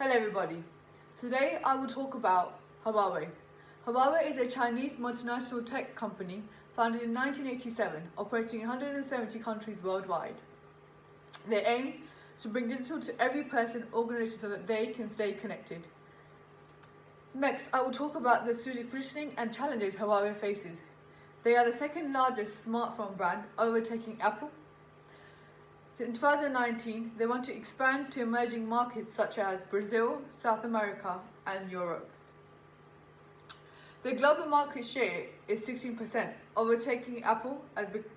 Hello everybody. Today I will talk about Huawei. Huawei is a Chinese multinational tech company founded in 1987, operating in 170 countries worldwide. They aim to bring digital to every person, organization so that they can stay connected. Next, I will talk about the strategic positioning and challenges Huawei faces. They are the second largest smartphone brand, overtaking Apple. In 2019, they want to expand to emerging markets such as Brazil, South America, and Europe. Their global market share is 16%, overtaking Apple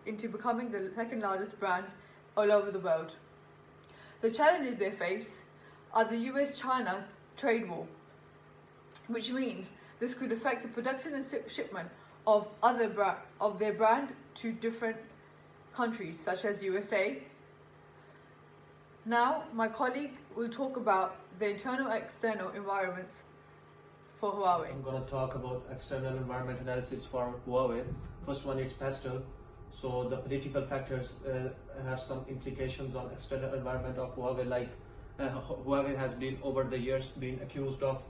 into becoming the second largest brand all over the world. The challenges they face are the US-China trade war, which means this could affect the production and shipment of their brand to different countries such as USA. Now, my colleague will talk about the internal and external environment for Huawei. I'm going to talk about external environment analysis for Huawei. First one is pastel. So the political factors have some implications on external environment of Huawei. Like Huawei has been over the years been accused of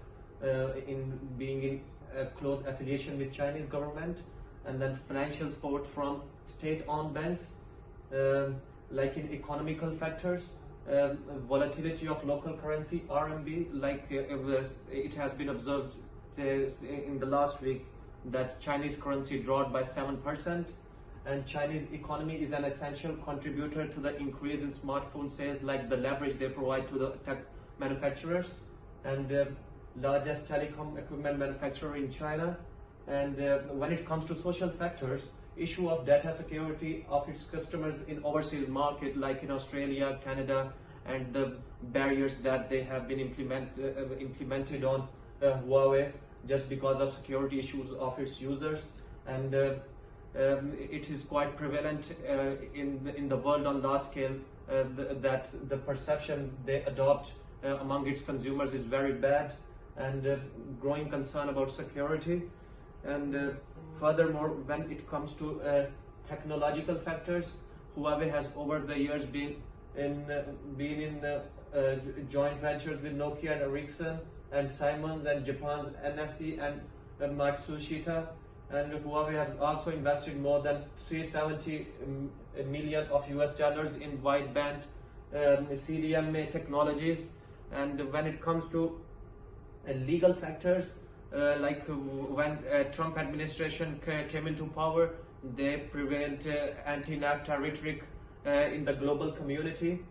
being in close affiliation with Chinese government, and then financial support from state-owned banks. Like in economical factors, volatility of local currency RMB, like it has been observed in the last week that Chinese currency dropped by 7%, and Chinese economy is an essential contributor to the increase in smartphone sales, like the leverage they provide to the tech manufacturers, and largest telecom equipment manufacturer in China. And when it comes to social factors, issue of data security of its customers in overseas market like in Australia, Canada, and the barriers that they have been implemented on Huawei just because of security issues of its users. And it is quite prevalent in the world on large scale that the perception they adopt among its consumers is very bad, and growing concern about security. And furthermore, when it comes to technological factors, Huawei has over the years been in joint ventures with Nokia and Ericsson and Siemens and Japan's NFC and Matsushita. And Huawei has also invested more than 370 million of US dollars in wideband CDMA technologies. And when it comes to legal factors, like when Trump administration came into power, they prevailed anti-NAFTA rhetoric in the global community.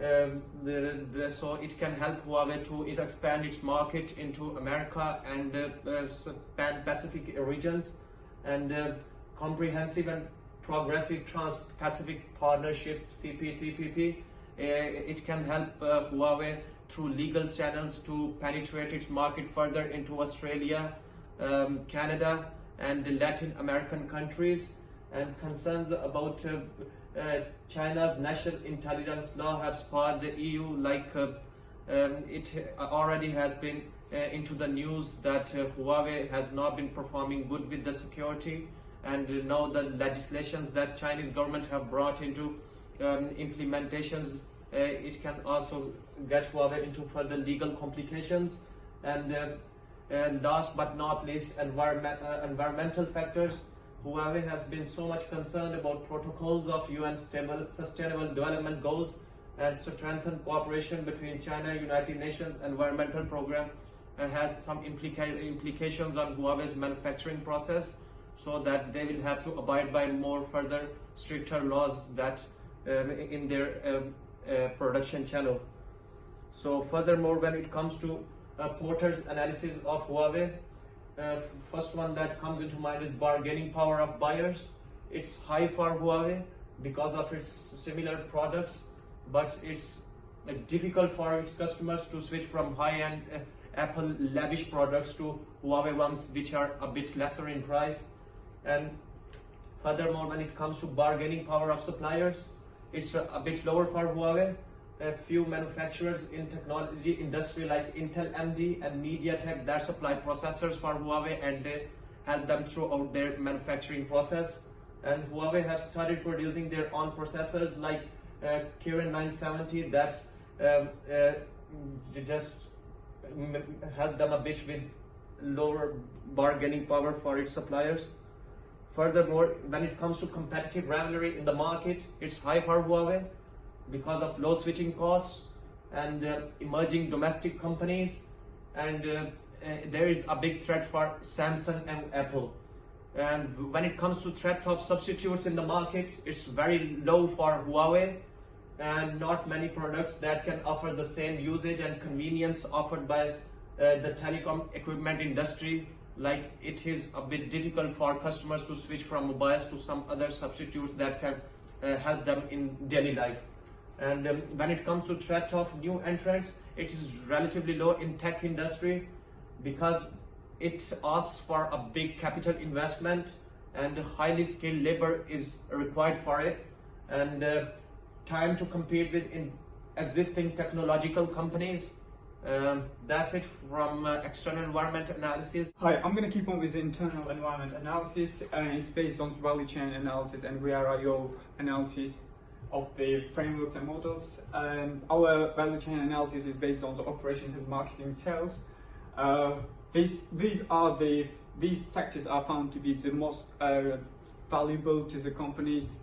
So it can help Huawei to expand its market into America and Pan-Pacific regions, and comprehensive and progressive Trans-Pacific Partnership (CPTPP). It can help Huawei through legal channels to penetrate its market further into Australia, Canada, and the Latin American countries. And concerns about China's national intelligence law have sparked the EU, like it already has been into the news that Huawei has not been performing good with the security, and now the legislations that Chinese government have brought into implementations, it can also get Huawei into further legal complications. And last but not least, environmental factors. Huawei has been so much concerned about protocols of UN Sustainable Development Goals and strengthen cooperation between China, United Nations Environmental Program, has some implications on Huawei's manufacturing process, so that they will have to abide by more further stricter laws that in their production channel. So furthermore, when it comes to Porter's analysis of Huawei, first one that comes into mind is bargaining power of buyers. It's high for Huawei because of its similar products, but it's difficult for its customers to switch from high-end Apple lavish products to Huawei ones which are a bit lesser in price. And furthermore, when it comes to bargaining power of suppliers, it's a bit lower for Huawei. A few manufacturers in technology industry like Intel AMD and MediaTek that supply processors for Huawei, and they help them throughout their manufacturing process. And Huawei has started producing their own processors like Kirin 970 that just help them a bit with lower bargaining power for its suppliers. Furthermore, when it comes to competitive rivalry in the market, it's high for Huawei because of low switching costs and emerging domestic companies, and there is a big threat for Samsung and Apple. And when it comes to threat of substitutes in the market, it's very low for Huawei, and not many products that can offer the same usage and convenience offered by the telecom equipment industry. Like, it is a bit difficult for customers to switch from mobiles to some other substitutes that can help them in daily life. And when it comes to threat of new entrants, it is relatively low in tech industry because it asks for a big capital investment and highly skilled labor is required for it, and time to compete with existing technological companies. That's it from external environment analysis. Hi, I'm going to keep on with the internal environment analysis. It's based on value chain analysis and VRIO analysis of the frameworks and models. Our value chain analysis is based on the operations and marketing sales. These sectors are found to be the most valuable to the company's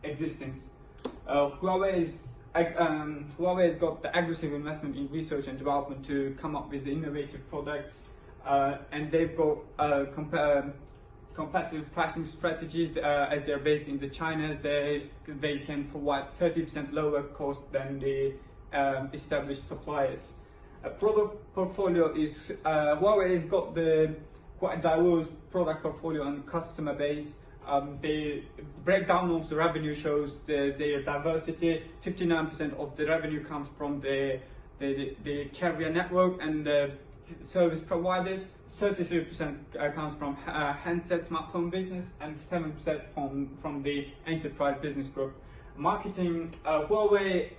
existence. Huawei has got the aggressive investment in research and development to come up with innovative products, and they've got competitive pricing strategy. As they're based in the China, they can provide 30% lower cost than the established suppliers. A product portfolio is Huawei has got the quite diverse product portfolio and customer base. The breakdown of the revenue shows their diversity. 59% of the revenue comes from the carrier network and the service providers. 33% comes from handset smartphone business, and 7% from the enterprise business group. Marketing, Huawei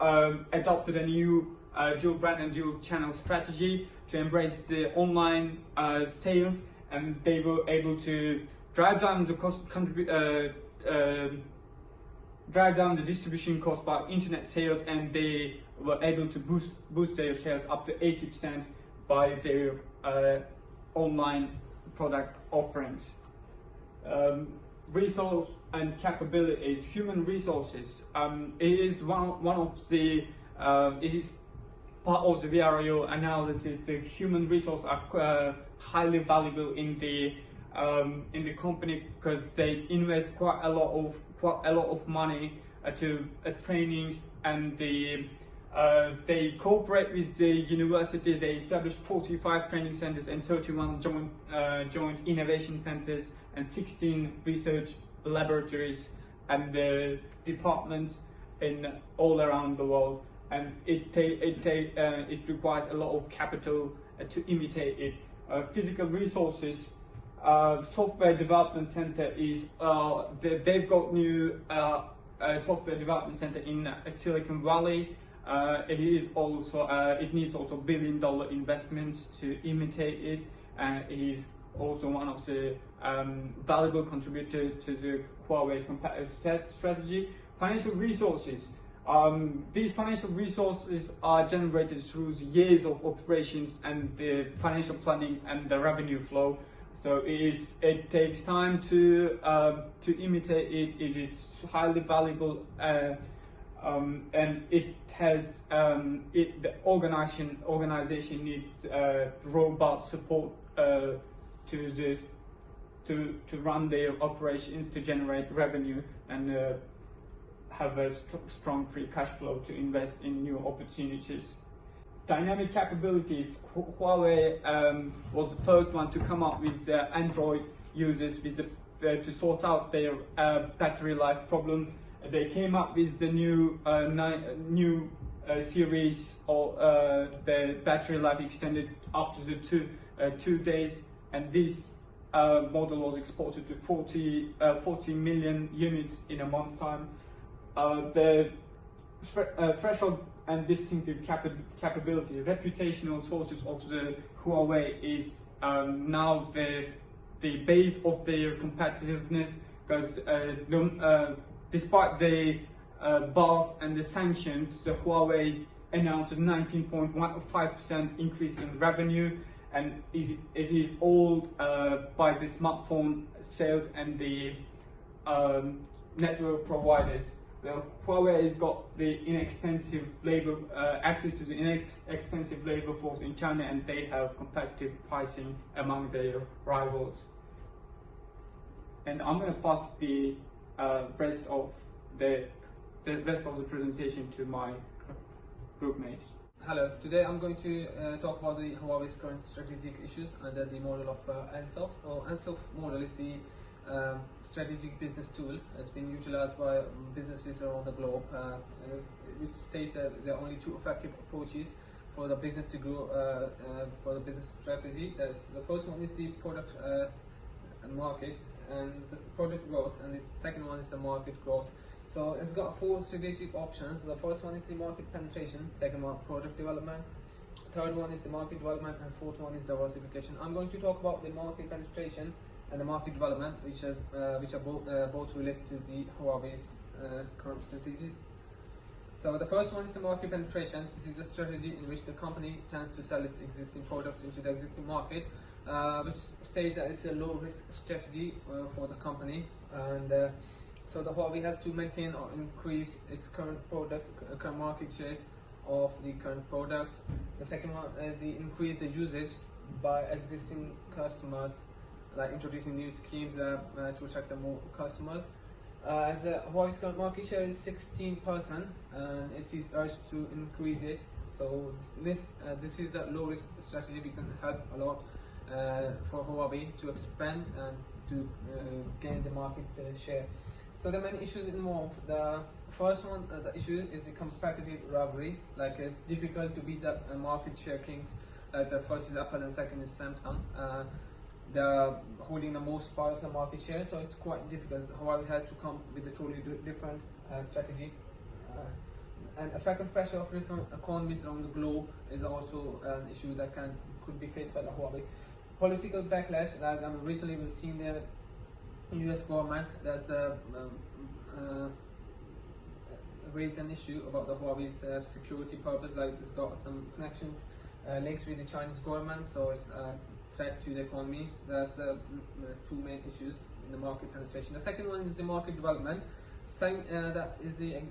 adopted a new dual brand and dual channel strategy to embrace the online sales, and they were able to drive down the cost, drive down the distribution cost by internet sales, and they were able to boost their sales up to 80% by their online product offerings. Resource and capabilities, human resources. It is one of the it is part of the VRIO analysis. The human resources are highly valuable in the company because they invest quite a lot of money to trainings, and they cooperate with the universities. They establish 45 training centers and 31 joint innovation centers and 16 research laboratories and departments in all around the world. And it requires a lot of capital to imitate it. Physical resources. Software development center is they've got new software development center in Silicon Valley. It is also it needs also billion-dollar investments to imitate it, and it is also one of the valuable contributor to the Huawei's competitive strategy. Financial resources. These financial resources are generated through the years of operations and the financial planning and the revenue flow. So it takes time to imitate it. It is highly valuable, and it has the organization needs robust support to run their operations, to generate revenue, and have a strong free cash flow to invest in new opportunities. Dynamic capabilities. Huawei was the first one to come up with Android users to sort out their battery life problem. They came up with the new series, or the battery life extended up to the 2 days, and this model was exported to 40 million units in a month's time. The threshold and distinctive capability, reputational sources of the Huawei is now the base of their competitiveness, because despite the bars and the sanctions, the Huawei announced a 19.15% increase in revenue, and it is all by the smartphone sales and the network providers. Huawei has got the inexpensive labor access to the inexpensive labor force in China, and they have competitive pricing among their rivals. And I'm going to pass the rest of the presentation to my group mates. Hello, today I'm going to talk about the Huawei's current strategic issues under the model of ANSOF. ANSOF model is the strategic business tool. It's been utilized by businesses around the globe, which states that there are only two effective approaches for the business to grow, for the business strategy. The first one is the product and market, and the product growth, and the second one is the market growth. So it's got four strategic options. The first one is the market penetration, second one product development, third one is the market development, and fourth one is diversification. I'm going to talk about the market penetration and the market development, which are both related to the Huawei's current strategy. So the first one is the market penetration. This is a strategy in which the company tends to sell its existing products into the existing market, which states that it's a low risk strategy for the company, and so the Huawei has to maintain or increase its current market shares of the current products. The second one is the increase the usage by existing customers, like introducing new schemes to attract the more customers. As Huawei's current market share is 16%, and it is urged to increase it. So this is a low risk strategy. We can help a lot for Huawei to expand and to gain the market share. So there are many issues involved. The first one, the issue is the competitive rivalry. Like, it's difficult to beat the market share kings. Like, the first is Apple and second is Samsung. They're holding the most part of the market share, so it's quite difficult. Huawei has to come with a totally different strategy. And effective pressure of different economies around the globe is also an issue that could be faced by the Huawei. Political backlash, like recently we've seen the US government that's raised an issue about the Huawei's security purpose. Like, it's got some connections, links with the Chinese government, so it's threat to the economy. That's two main issues in the market penetration. The second one is the market development. That is the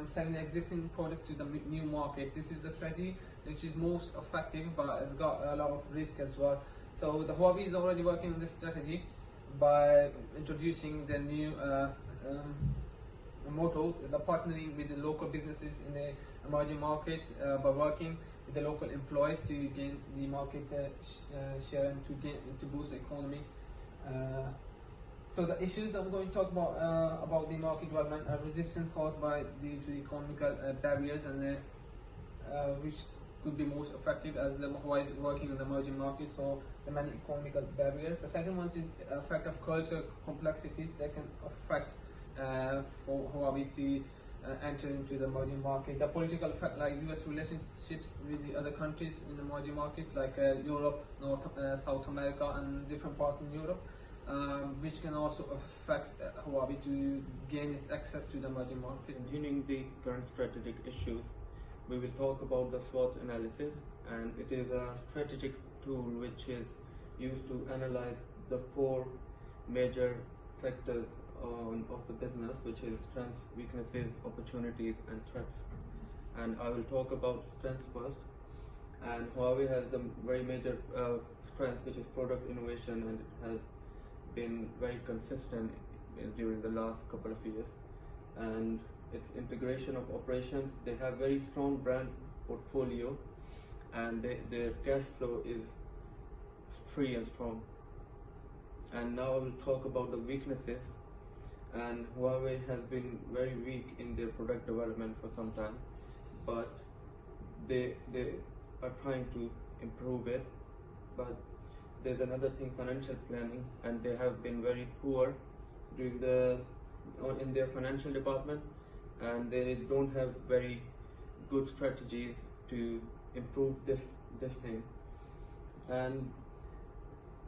selling the existing products to the new markets. This is the strategy which is most effective, but it's got a lot of risk as well. So the Huawei is already working on this strategy by introducing the new motto, the partnering with the local businesses in the emerging markets, by working with the local employees to gain the market share and to boost the economy. So the issues I'm going to talk about the market development are resistance caused due to the economical barriers, and which could be most effective as the Huawei is working in the emerging markets, so the many economical barriers. The second one is the effect of cultural complexities that can affect for Huawei to enter into the emerging market. The political effect, like US relationships with the other countries in the emerging markets, like Europe, South America, and different parts in Europe, which can also affect Huawei to gain its access to the emerging markets. Continuing the current strategic issues, we will talk about the SWOT analysis, and it is a strategic tool which is used to analyze the four major factors of the business, which is strengths, weaknesses, opportunities, and threats. And I will talk about strengths first. And Huawei has the very major strength, which is product innovation, and it has been very consistent during the last couple of years. And its integration of operations, they have very strong brand portfolio, and their cash flow is free and strong. And now I will talk about the weaknesses. And Huawei has been very weak in their product development for some time, but they are trying to improve it. But there's another thing, financial planning, and they have been very poor in their financial department, and they don't have very good strategies to improve this thing. And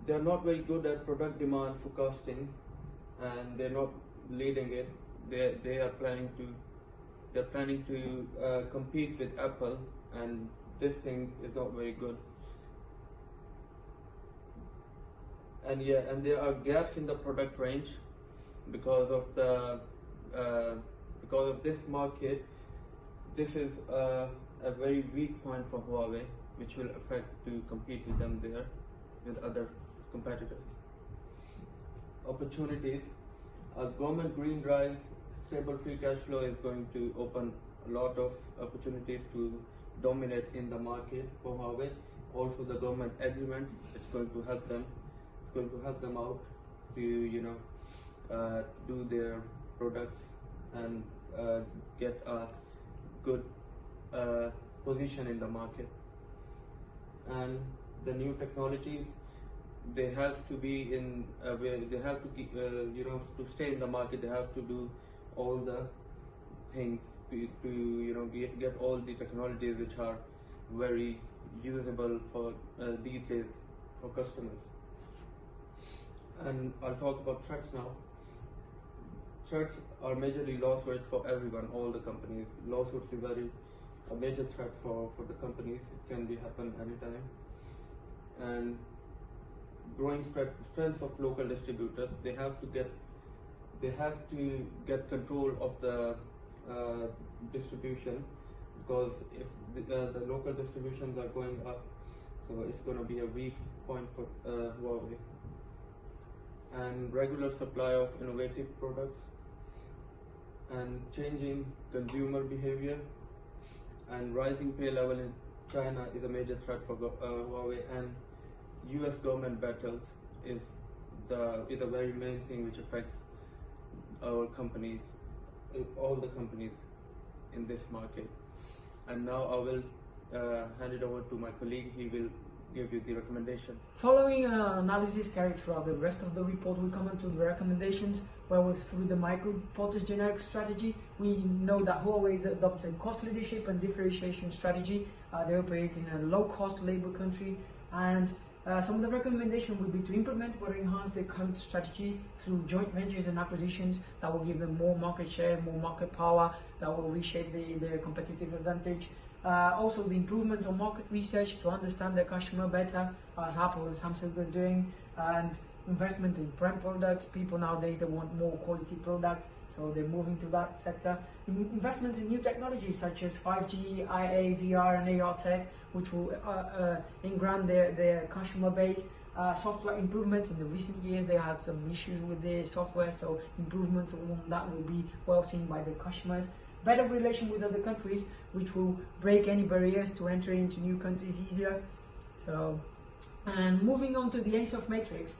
they're not very good at product demand forecasting, and they're not leading it. They're planning to compete with Apple and this thing is not very good. And yeah, and there are gaps in the product range because of this market. This is a very weak point for Huawei, which will affect to compete with them there, with other competitors. Opportunities. A government green drive, stable free cash flow is going to open a lot of opportunities to dominate in the market for Huawei. Also, the government agreement is going to help them. It's going to help them out to do their products and get a good position in the market. And the new technologies, they have to be in they have to keep, to stay in the market. They have to do all the things to get all the technologies which are very usable for these days for customers. And I'll talk about threats now. Threats are majorly lawsuits for everyone, all the companies. Lawsuits is a major threat for the companies. It can happen anytime. And growing strength of local distributors. They have to get control of the distribution, because if the local distributions are going up, so it's going to be a weak point for Huawei. And regular supply of innovative products, and changing consumer behavior, and rising pay level in China is a major threat for Huawei. And US government battles is a very main thing which affects our companies, all the companies in this market. And now I will hand it over to my colleague. He will give you the recommendations. Following analysis carried throughout the rest of the report, we come into the recommendations, where through the micro-portage generic strategy, we know that Huawei adopts a cost leadership and differentiation strategy. They operate in a low-cost labor country, and some of the recommendations will be to implement or enhance their current strategies through joint ventures and acquisitions that will give them more market share, more market power, that will reshape their competitive advantage. Also, the improvements on market research to understand their customer better, as Apple and Samsung are doing, and investment in brand products. People nowadays, they want more quality products, so they're moving to that sector. Investments in new technologies such as 5G, IA, VR and AR tech, which will engrand their customer base. Software improvements. In the recent years, they had some issues with their software, so improvements on that will be well seen by the customers. Better relation with other countries, which will break any barriers to enter into new countries easier. So, and moving on to the ASOF matrix,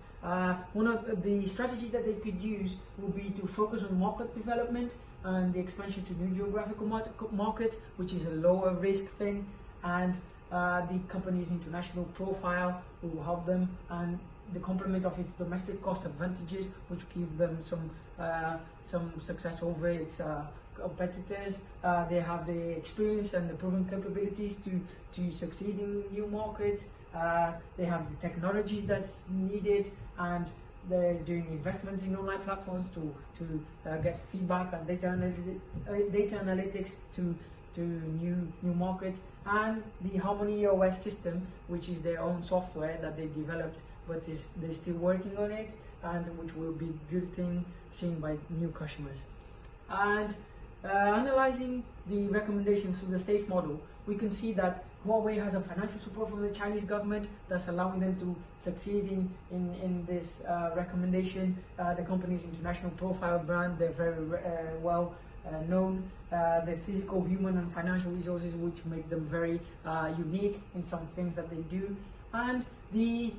one of the strategies that they could use will be to focus on market development and the expansion to new geographical markets, which is a lower risk thing, and the company's international profile will help them, and the complement of its domestic cost advantages, which give them some success over its competitors. They have the experience and the proven capabilities to succeed in new markets. They have the technologies that's needed, and they're doing investments in online platforms to get feedback and data analytics to new markets, and the Harmony OS system, which is their own software that they developed, but they're still working on it, and which will be a good thing seen by new customers. And analyzing the recommendations through the SAFE model, we can see that Huawei has a financial support from the Chinese government that's allowing them to succeed in this recommendation. The company's international profile brand, they're very well known. The physical, human and financial resources, which make them very unique in some things that they do. And the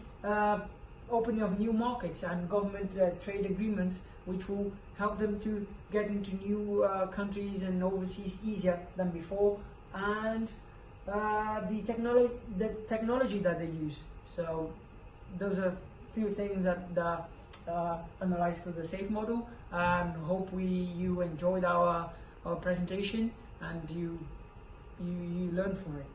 opening of new markets and government trade agreements, which will help them to get into new countries and overseas easier than before, and the technology that they use. So those are a few things that analyzed through the SAFE model, and hope you enjoyed our presentation and you learned from it.